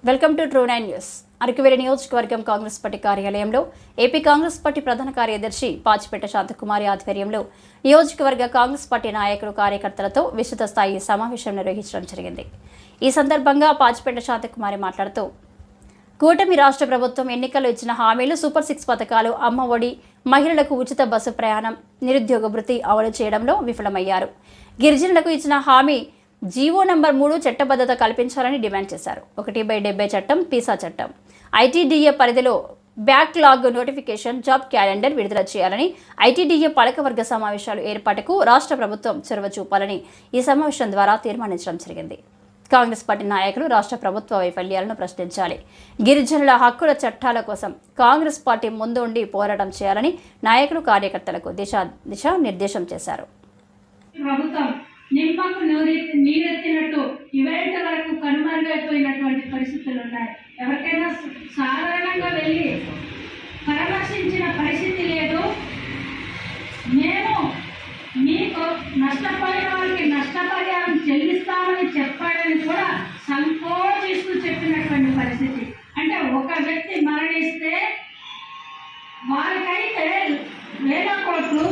Welcome to true 9 news. Araku Valley నియోజకవర్గం Congress party కార్యాలయంలో AP Congress party ప్రధాన కార్యదర్శి పాచిపేట శాంతకుమారి ఆధ్వర్యంలో నియోజకవర్గ కాంగ్రెస్ పార్టీ నాయకులు కార్యకర్తలతో విస్తృత స్థాయి సమావేశం నిర్వహించడం జరిగింది. ఈ సందర్భంగా పాచిపేట శాంతకుమారి మాట్లాడుతూ కూటమి రాష్ట్ర ప్రభుత్వం ఎన్నికల్లో ఇచ్చిన హామీలు సూపర్ 6 పథకాలు, అమ్మ ఒడి, మహిళలకు ఉచిత బస్సు ప్రయాణం, నిరుద్యోగ భృతి అమలు చేయడంలో విఫలమయ్యారు. గిరిజనులకు ఇచ్చిన హామీ జీవో నంబర్ 3 చట్టబద్ధత కల్పించాలని డిమాండ్ చేశారు. 1/70 చట్టం, పీసా చట్టం, ఐటీడీఏ పరిధిలో బ్యాక్లాగ్ నోటిఫికేషన్, జాబ్ క్యాలెండర్ విడుదల చేయాలని, ఐటీడీఏ పాలకవర్గ సమావేశాలు ఏర్పాటుకు రాష్ట్ర ప్రభుత్వం చొరవ చూపాలని ఈ సమావేశం ద్వారా తీర్మానించడం జరిగింది. కాంగ్రెస్ పార్టీ నాయకులు రాష్ట్ర ప్రభుత్వ వైఫల్యాలను ప్రశ్నించాలి. గిరిజనుల హక్కుల చట్టాల కోసం కాంగ్రెస్ పార్టీ ముందు ఉండి పోరాటం చేయాలని నాయకులు కార్యకర్తలకు దిశానిర్దేశం చేశారు. నిమ్మకు నీరెత్తినట్టు ఇవేంట వరకు కనుమరుగైపోయినటువంటి పరిస్థితులు ఉన్నాయి. ఎవరికైనా సాధారణంగా వెళ్ళి పరామర్శించిన పరిస్థితి లేదు. మేము మీకు నష్టపోయిన వాళ్ళకి నష్టపరిహారం చెల్లిస్తామని చెప్పాడని కూడా సంకోచిస్తూ చెప్పినటువంటి పరిస్థితి. అంటే ఒక వ్యక్తి మరణిస్తే వారికైతే వేల కోట్లు,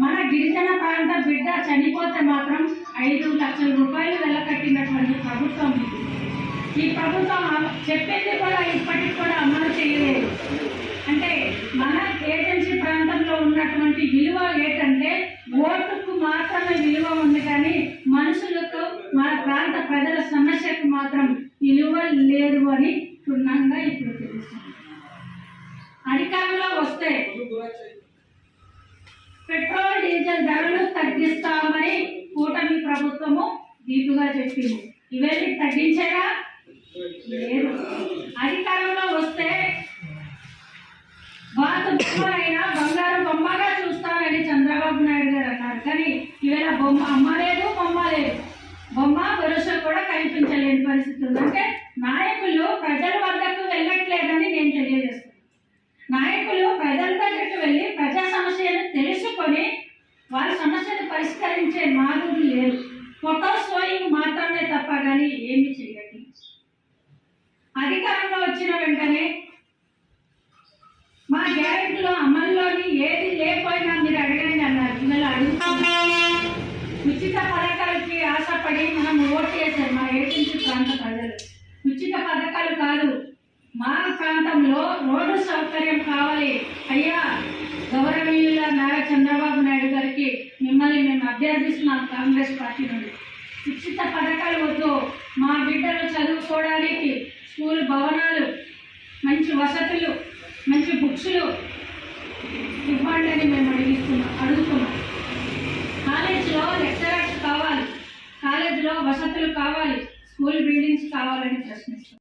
మన గిరిజన ప్రాంత బిడ్డ చనిపోతే మాత్రం 5 లక్షల రూపాయలు వెలకట్టినటువంటి ప్రభుత్వం ఇది. ఈ ప్రభుత్వం చెప్పింది కూడా ఇప్పటికి కూడా అమలు చేయలేదు. అంటే మన ఏజెన్సీ ప్రాంతంలో ఉన్నటువంటి విలువ ఏంటంటే ఓటుకు మాత్రమే విలువ ఉంది, కానీ మనుషులకు, మన ప్రాంత ప్రజల సమస్యకు మాత్రం విలువ లేదు అని క్షుణ్ణంగా ఇప్పుడు తెలుస్తుంది. అధికారంలో వస్తే పెట్రోల్, డీజిల్ ధరలు తగ్గిస్తామని కూటమి ప్రభుత్వము దీటుగా చెప్పింది. ఇవన్నీ తగ్గించారా? లేదు. అధికారంలో వస్తే బాతు బొమ్మలైనా బంగారు బొమ్మగా చూస్తామని చంద్రబాబు నాయుడు గారు అన్నారు. కానీ ఈవేళ బొమ్మ అమ్మలేదు, బొమ్మ లేదు, బొమ్మ భరోసా కూడా కనిపించలేని పరిస్థితి ఉంది. అంటే నాయకులు ప్రజల వద్దకు వెళ్ళట్లేదని నేను తెలియజేస్తాను. నాయకులు ప్రజల దగ్గరకు వెళ్ళి ప్రజా సమస్యలను తెలుసుకొని వారి సమస్యను పరిష్కరించే నాదుడు లేదు. ఫోటో షోయింగ్ మాత్రమే తప్ప కానీ ఏమి చేయట్లేదు. అధికారంలో వచ్చిన వెంటనే మా గ్యారెంటీలో అమల్లోని ఏది లేకపోయినా మీరు అడగండి అన్నారు. ఇవాళ అడుగుతున్నారు. ఉచిత పథకాలకి ఆశపడి మనం ఓటు వేసారు మా ఏజెన్సీ ప్రాంత ప్రజలు. ఉచిత పథకాలు కాదు, మా ప్రాంతంలో రోడ్డు సౌకర్యం కావాలి. అయ్యా, గౌరవనీయుల నారా చంద్రబాబు నాయుడు గారికి మిమ్మల్ని మేము అభ్యర్థిస్తున్నాం కాంగ్రెస్ పార్టీ నుండి. ఉచిత పథకాలు వద్దు, మా బిడ్డలు చదువుకోవడానికి స్కూల్ భవనాలు, మంచి వసతులు, మంచి బుక్స్లు ఇవ్వండి అని మేము అడుగుతున్నాం. కాలేజీలో లెక్చరర్స్ కావాలి, కాలేజీలో వసతులు కావాలి, స్కూల్ బిల్డింగ్స్ కావాలని ప్రశ్నిస్తున్నాం.